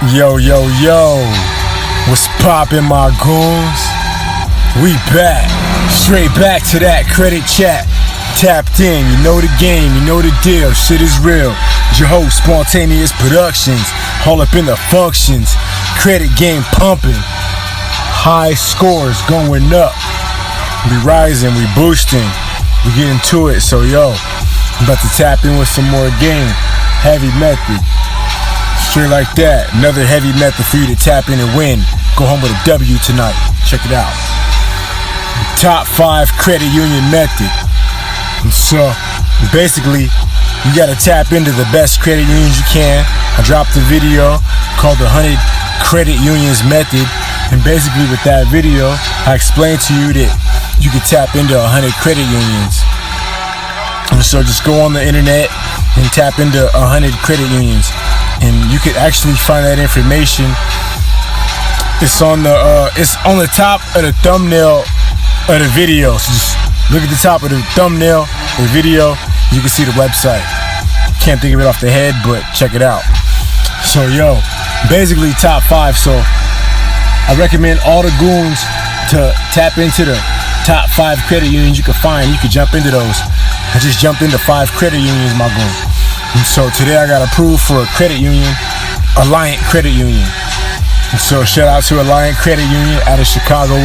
Yo, yo, yo, what's poppin', my goons? We back, straight back to that credit chat. Tapped in, you know the game, you know the deal, shit is real. Your host, Spontaneous Productions, all up in the functions. Credit game pumping, high scores going up. We rising, we boosting, we getting to it. So yo, I'm about to tap in with some more game, heavy method. Straight like that, another heavy method for you to tap in and win. Go home with a W tonight. Check it out. Top 5 credit union method. So basically, you gotta tap into the best credit unions you can. I dropped a video called the 100 Credit Unions Method, and basically with that video, I explained to you that you could tap into 100 credit unions. And so just go on the internet and tap into 100 credit unions. And you could actually find that information. It's on the top of the thumbnail of the video. So just look at the top of the thumbnail of the video. You can see the website. Can't think of it off the head, but check it out. So yo, basically top 5. So I recommend all the goons to tap into the top 5 credit unions you can find. You can jump into those. I just jumped into 5 credit unions, my goon. And so today I got approved for a credit union, Alliant Credit Union. And so shout out to Alliant Credit Union out of Chicago,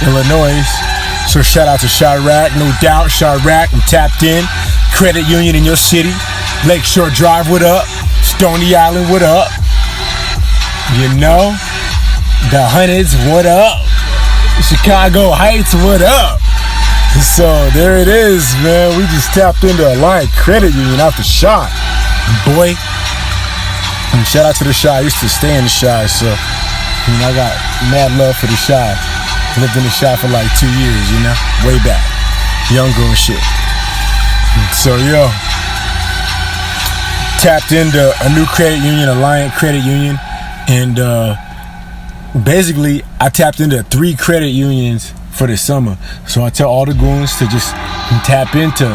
Illinois. So shout out to Chirac, no doubt, Chirac, I'm tapped in. Credit union in your city. Lakeshore Drive, what up? Stony Island, what up? You know, the Hundreds, what up? Chicago Heights, what up? So there it is, man. We just tapped into Alliant Credit Union out the shot, boy. And shout out to the Chi. I used to stay in the Chi, so I got mad love for the Chi. Lived in the Chi for like 2 years, way back, young girl shit. So yo, tapped into a new credit union, Alliant Credit Union, and basically I tapped into 3 credit unions for the summer. So I tell all the goons to just tap into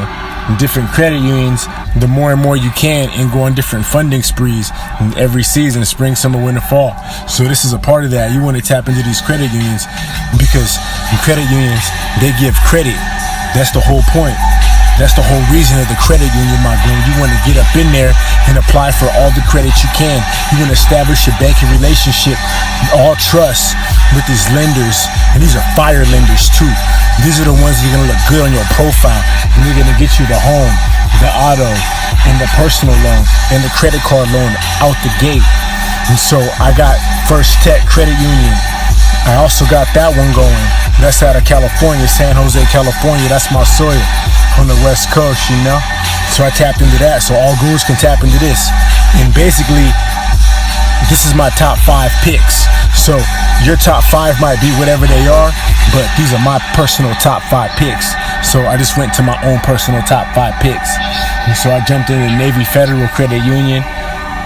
different credit unions the more and more you can, and go on different funding sprees in every season, spring, summer, winter, fall. So this is a part of that. You want to tap into these credit unions because credit unions, they give credit. That's the whole point. That's the whole reason of the credit union, my goon. You want to get up in there and apply for all the credit you can. You want to establish a banking relationship, all trust with these lenders. And these are fire lenders too. These are the ones that are going to look good on your profile. And they're going to get you the home, the auto, and the personal loan, and the credit card loan out the gate. And so I got First Tech Credit Union. I also got that one going. That's out of California, San Jose, California. That's my soil on the West Coast, So I tapped into that. So all goons can tap into this. And basically, this is my top 5 picks. So your top 5 might be whatever they are, but these are my personal top 5 picks. So I just went to my own personal top 5 picks. And so I jumped into Navy Federal Credit Union,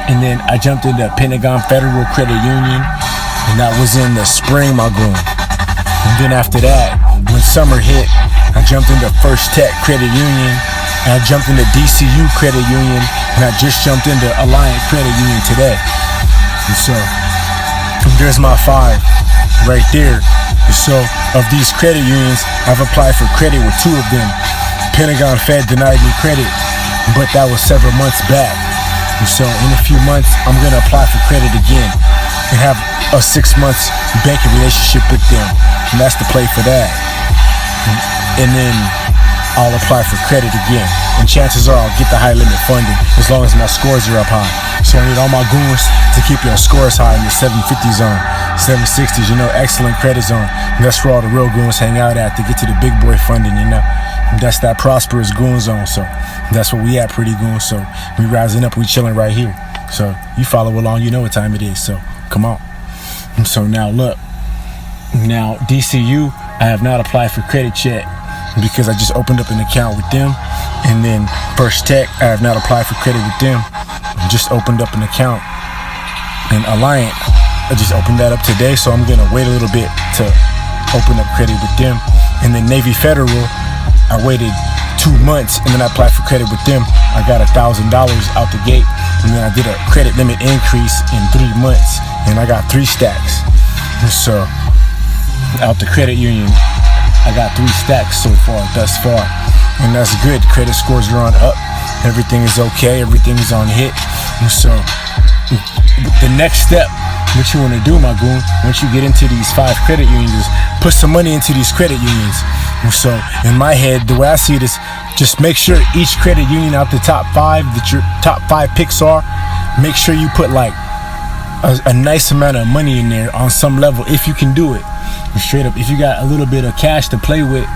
and then I jumped into Pentagon Federal Credit Union, and that was in the spring, my goon. And then after that, when summer hit, I jumped into First Tech Credit Union, and I jumped into DCU Credit Union, and I just jumped into Alliant Credit Union today. And so there's my 5 right there. So of these credit unions, I've applied for credit with 2 of them. Pentagon Fed denied me credit, but that was several months back. And so in a few months, I'm gonna apply for credit again and have a 6 months banking relationship with them. And that's the play for that. And then I'll apply for credit again. And chances are I'll get the high limit funding as long as my scores are up high. So I need all my goons to keep your scores high in the 750 zone, 760s, excellent credit zone. And that's where all the real goons hang out at to get to the big boy funding, And that's that prosperous goon zone. So that's what we at, pretty goons. So we rising up, we chilling right here. So you follow along, you know what time it is. So come on. And so now look, now DCU, I have not applied for credit yet because I just opened up an account with them. And then First Tech, I have not applied for credit with them. I just opened up an account. And Alliant, I just opened that up today, so I'm gonna wait a little bit to open up credit with them. And then Navy Federal, I waited 2 months and then I applied for credit with them. I got $1,000 out the gate, and then I did a credit limit increase in 3 months, and I got 3 stacks. So out the credit union, I got 3 stacks so far, thus far, and that's good. Credit scores are on up. Everything is okay. Everything is on hit. And so the next step, what you want to do, my goon, once you get into these 5 credit unions, is put some money into these credit unions. And so in my head, the way I see it is, just make sure each credit union out the top 5 that your top 5 picks are, make sure you put like a nice amount of money in there on some level, if you can do it. And straight up, if you got a little bit of cash to play with,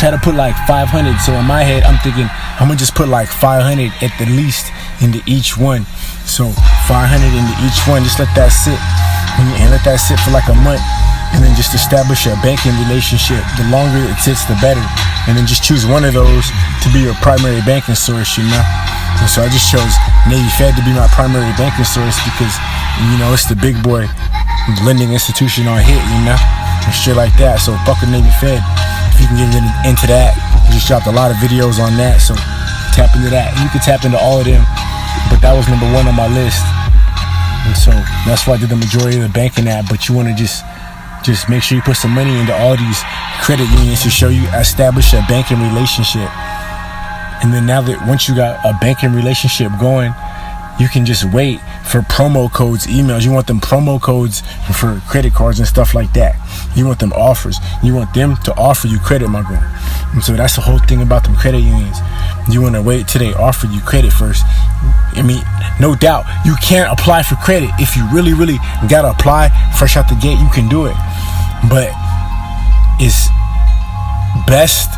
try to put like 500. So in my head, I'm thinking I'm gonna just put like 500 at the least into each one. So 500 into each one, just let that sit, and let that sit for like a month, and then just establish a banking relationship. The longer it sits, the better. And then just choose one of those to be your primary banking source, you know. And so I just chose Navy Fed to be my primary banking source because, you know, it's the big boy lending institution on hit, you know, and shit like that. So fuck with Navy Fed. If you can get into that, I just dropped a lot of videos on that, so tap into that. You can tap into all of them, but that was number 1 on my list. And so that's why I did the majority of the banking app. But you want to just make sure you put some money into all these credit unions to show you establish a banking relationship. And then now that once you got a banking relationship going, you can just wait for promo codes, emails. You want them promo codes for credit cards and stuff like that. You want them offers. You want them to offer you credit, my girl. And so that's the whole thing about them credit unions. You want to wait till they offer you credit first. I mean, no doubt, you can't apply for credit. If you really, really got to apply fresh out the gate, you can do it. But it's best,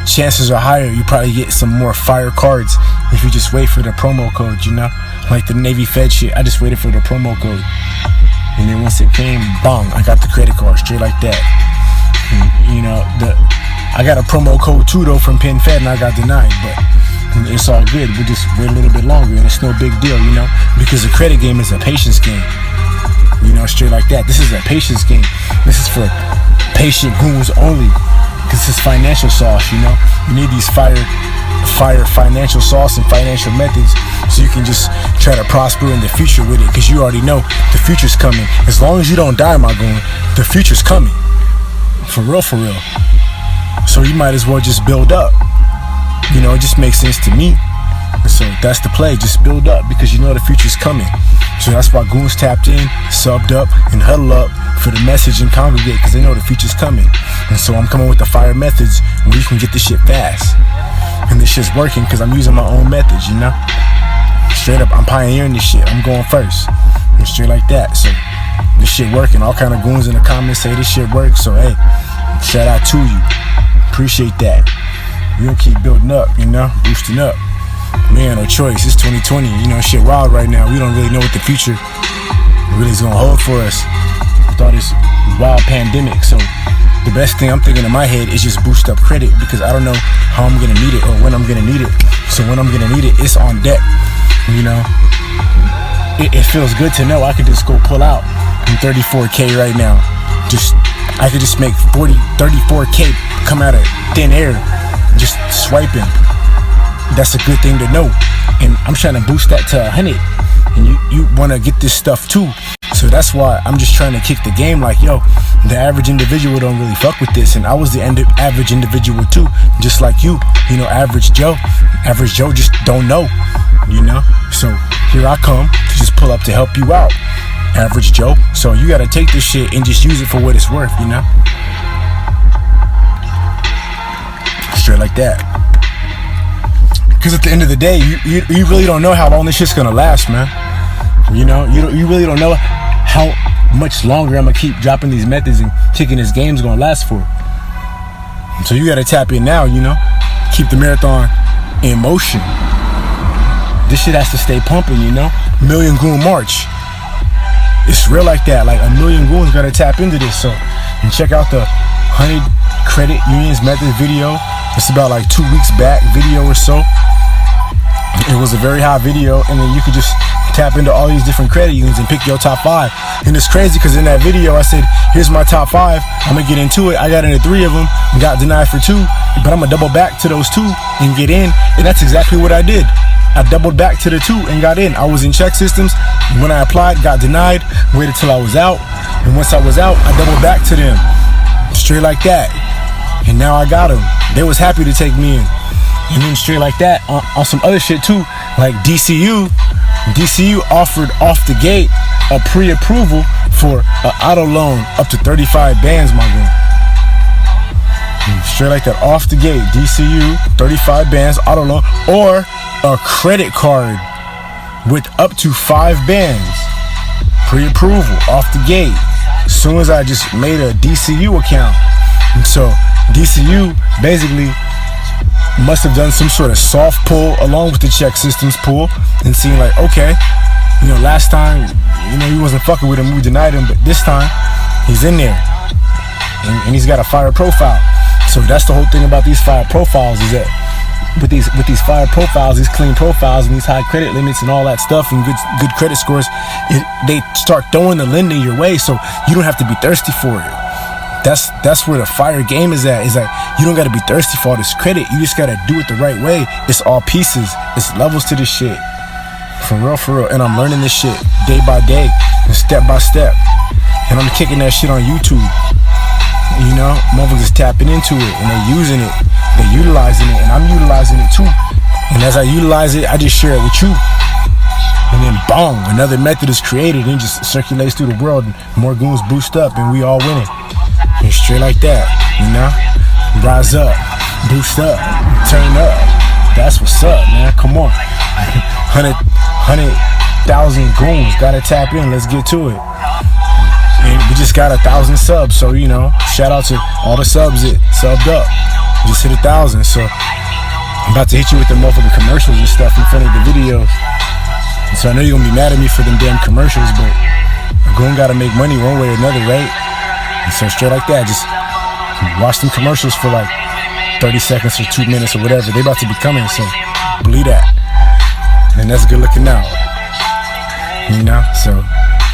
chances are higher you probably get some more fire cards if you just wait for the promo code, you know, like the Navy Fed shit. I just waited for the promo code, and then once it came, bong, I got the credit card straight like that. And, you know, I got a promo code too though from Penn Fed, and I got denied, but it's all good. We just wait a little bit longer, and it's no big deal, you know, because the credit game is a patience game, you know, straight like that. This is a patience game. This is for patient goons only. Because it's financial sauce, you know. You need these fire financial sauce and financial methods so you can just try to prosper in the future with it. Because you already know the future's coming. As long as you don't die, my goon, the future's coming. For real, for real. So you might as well just build up. You know, it just makes sense to me. And so that's the play. Just build up because you know the future's coming. So that's why goons tapped in, subbed up, and huddle up for the message and congregate because they know the future's coming. And so I'm coming with the fire methods where you can get this shit fast. And this shit's working because I'm using my own methods, you know? Straight up, I'm pioneering this shit. I'm going first. And straight like that. So this shit working. All kind of goons in the comments say this shit works. So hey, shout out to you. Appreciate that. We're gonna keep building up, you know? Boosting up. Man, no choice. It's 2020. You know, shit wild right now. We don't really know what the future really is gonna hold for us with all this wild pandemic. So the best thing I'm thinking in my head is just boost up credit because I don't know how I'm gonna need it or when I'm gonna need it. So when I'm gonna need it, it's on deck. You know, it feels good to know I could just go pull out from 34K right now. I could just make 34K come out of thin air, just swiping. That's a good thing to know. And I'm trying to boost that to 100. And you want to get this stuff too. So that's why I'm just trying to kick the game like, yo, the average individual don't really fuck with this. And I was the average individual too, just like you know, average Joe. Average Joe just don't know, you know. So here I come to just pull up to help you out, average Joe. So you got to take this shit and just use it for what it's worth, you know. Straight like that. Because at the end of the day, you really don't know how long this shit's gonna last, man. You know, you really don't know how much longer I'm gonna keep dropping these methods and kicking this game's gonna last for. So you gotta tap in now, you know. Keep the marathon in motion. This shit has to stay pumping, you know. Million Goon March. It's real like that. Like a million goons gotta tap into this. So, and check out the 100 credit unions method video. It's about like 2 weeks back video or so. It was a very high video, and then you could just tap into all these different credit unions and pick your top 5. And it's crazy because in that video I said, here's my top 5. I'm gonna get into it. I got into 3 of them and got denied for 2, but I'm gonna double back to those 2 and get in. And that's exactly what I did. I doubled back to the 2 and got in. I was in check systems. When I applied, got denied, waited till I was out. And once I was out, I doubled back to them. Straight like that. And now I got them. They was happy to take me in. And then straight like that, on some other shit too, like DCU offered off the gate a pre-approval for an auto loan up to 35 bands, my girl. Straight like that, off the gate, DCU, 35 bands, auto loan, or a credit card with up to 5 bands. Pre-approval, off the gate. As soon as I just made a DCU account. And so DCU basically must have done some sort of soft pull along with the check systems pull and seen like, okay, last time, he wasn't fucking with him, we denied him, but this time he's in there and he's got a fire profile. So that's the whole thing about these fire profiles, is that with these fire profiles, these clean profiles and these high credit limits and all that stuff and good credit scores, they start throwing the lending your way, so you don't have to be thirsty for it. That's where the fire game is at. Is that you don't gotta be thirsty for all this credit. You just gotta do it the right way. It's all pieces. It's levels to this shit. For real. And I'm learning this shit day by day and step by step. And I'm kicking that shit on YouTube. Motherfuckers tapping into it and they're using it. They're utilizing it, and I'm utilizing it too. And as I utilize it, I just share it with you. And then boom, another method is created and it just circulates through the world. And more goons boost up and we all winning. And straight like that, rise up, boost up, turn up. That's what's up, man. Come on. 100,000 goons, gotta tap in. Let's get to it. And we just got 1,000 subs, so shout out to all the subs that subbed up. Just hit 1,000, so I'm about to hit you with the motherfucking commercials and stuff in front of the videos. And so I know you're gonna be mad at me for them damn commercials, but a goon gotta make money one way or another, right? And so straight like that, just watch them commercials for like 30 seconds or 2 minutes or whatever. They about to be coming, so believe that. And that's good looking out. So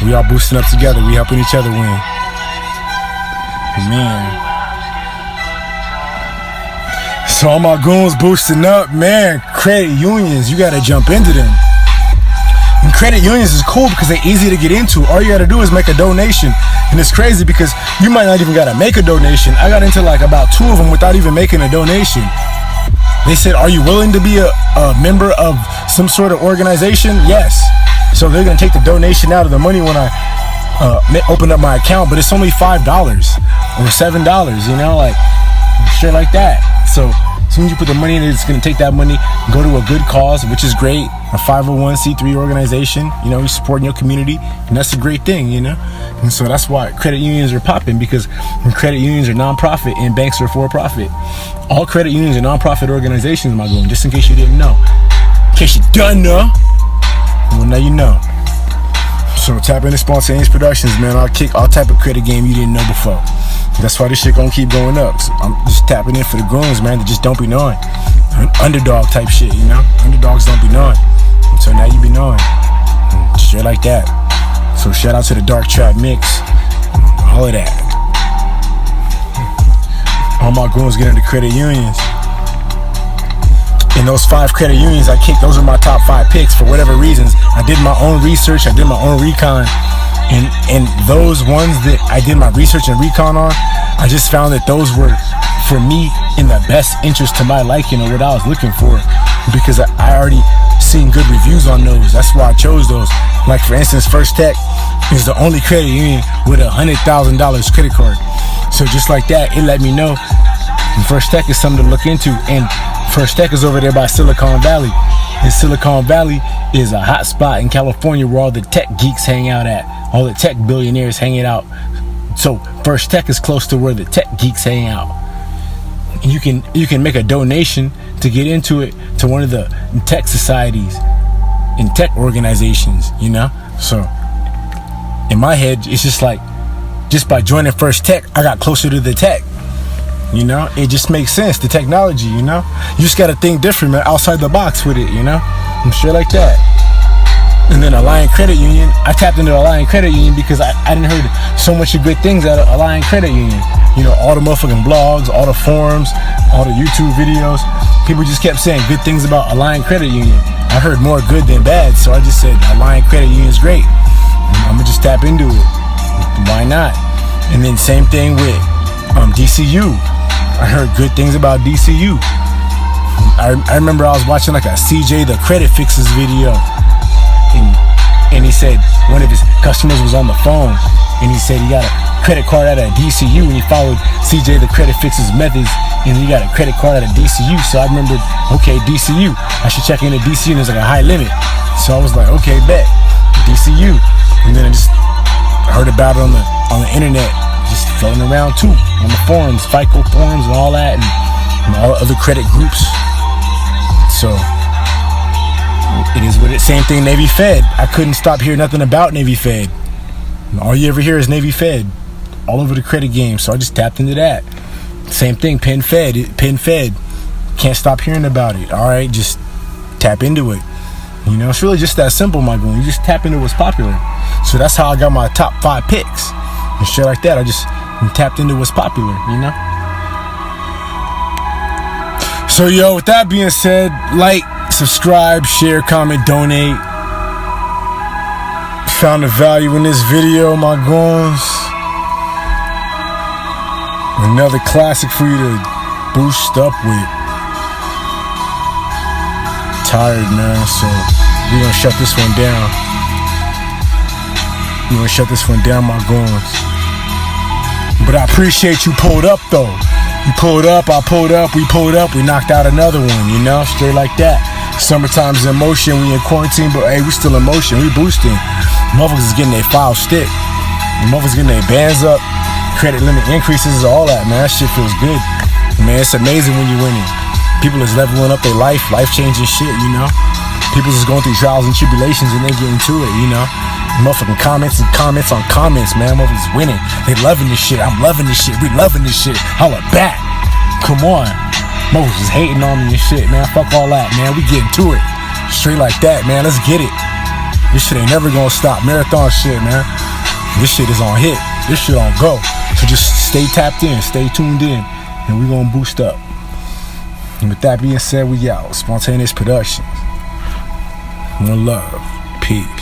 we all boosting up together. We helping each other win. Man. So all my goons boosting up, man. Credit unions, you gotta jump into them. And credit unions is cool because they're easy to get into. All you gotta do is make a donation. And it's crazy because you might not even gotta make a donation. I got into like about 2 of them without even making a donation. They said, are you willing to be a member of some sort of organization? Yes. So they're gonna take the donation out of the money when I open up my account, but it's only $5 or $7, like straight like that. So as soon as you put the money in, it's gonna take that money, go to a good cause, which is great. A 501c3 organization, you're supporting your community, and that's a great thing, And so that's why credit unions are popping, because credit unions are non-profit and banks are for-profit. All credit unions are non-profit organizations, my goon, just in case you didn't know. In case you don't know, well, now you know. So tap into Spontaneous Productions, man. I'll kick all type of credit game you didn't know before. That's why this shit gonna keep going up. So I'm just tapping in for the goons, man, that just don't be knowing. Underdog type shit, Underdogs don't be knowing. So now you be knowing. Straight like that. So shout out to the Dark Trap Mix. All of that. All my goons get into credit unions. And those 5 credit unions I kicked, those are my top 5 picks for whatever reasons. I did my own research, I did my own recon. And those ones that I did my research and recon on, I just found that those were, for me, in the best interest to my liking or what I was looking for. Because I already seen good reviews on those. That's why I chose those. Like for instance, First Tech is the only credit union with $100,000 credit card. So just like that, it let me know. And First Tech is something to look into. And First Tech is over there by Silicon Valley. And Silicon Valley is a hot spot in California where all the tech geeks hang out at. All the tech billionaires hanging out. So First Tech is close to where the tech geeks hang out. And you can make a donation to get into it to one of the tech societies and tech organizations, So in my head, it's just like, just by joining First Tech, I got closer to the tech. It just makes sense, the technology, You just gotta think different, man, outside the box with it, I'm straight like that. And And then Alliant Credit Union, I tapped into Alliant Credit Union because I didn't heard so much of good things out of Alliant Credit Union. You know, all the motherfucking blogs, all the forums, all the YouTube videos. People just kept saying good things about Alliant Credit Union. I heard more good than bad, so I just said Alliant Credit Union is great. I'm gonna just tap into it. Why not? And then same thing with DCU. I heard good things about DCU. I remember I was watching like a CJ the Credit Fixes video, and he said one of his customers was on the phone, and he said he got a credit card out of DCU, and he followed CJ the Credit Fixes methods, and he got a credit card out of DCU. So I remembered, okay, DCU, I should check into DCU, and there's like a high limit. So I was like, okay, bet, DCU. And then I just heard about it on the internet, just floating around too, on the forums, FICO forums and all that, and all other credit groups. So it is what it. Same thing, Navy Fed. I couldn't stop hearing nothing about Navy Fed. All you ever hear is Navy Fed all over the credit game. So I just tapped into that. Same thing, Penn Fed. Can't stop hearing about it. All right, just tap into it. You know, it's really just that simple, my goon. You just tap into what's popular. So that's how I got my top 5 picks and shit like that. I just tapped into what's popular, you know. So yo, with that being said, like, subscribe, share, comment, donate. Found the value in this video, my goons. Another classic for you to boost up with. Tired, man, so we're gonna shut this one down. We're gonna shut this one down, my goons. But I appreciate you pulled up though. You pulled up, I pulled up, we pulled up, we knocked out another one, you know, straight like that. Summertime's in motion, we in quarantine, but hey, we still in motion, we boosting. Motherfuckers is getting their file stick. Motherfuckers getting their bands up, credit limit increases, all that, man. That shit feels good. Man, it's amazing when you're winning. People is leveling up their life-changing shit, you know. People just going through trials and tribulations and they getting to it, you know. Motherfucking comments and comments on comments, man. Motherfuckers winning. They loving this shit. I'm loving this shit. We loving this shit. Holla back. Come on. Motherfuckers is hating on me and shit, man. Fuck all that, man. We getting to it. Straight like that, man. Let's get it. This shit ain't never gonna stop. Marathon shit, man. This shit is on hit. This shit on go. So just stay tapped in. Stay tuned in. And we gonna boost up. And with that being said, we out. Spontaneous Productions. One love. Peace.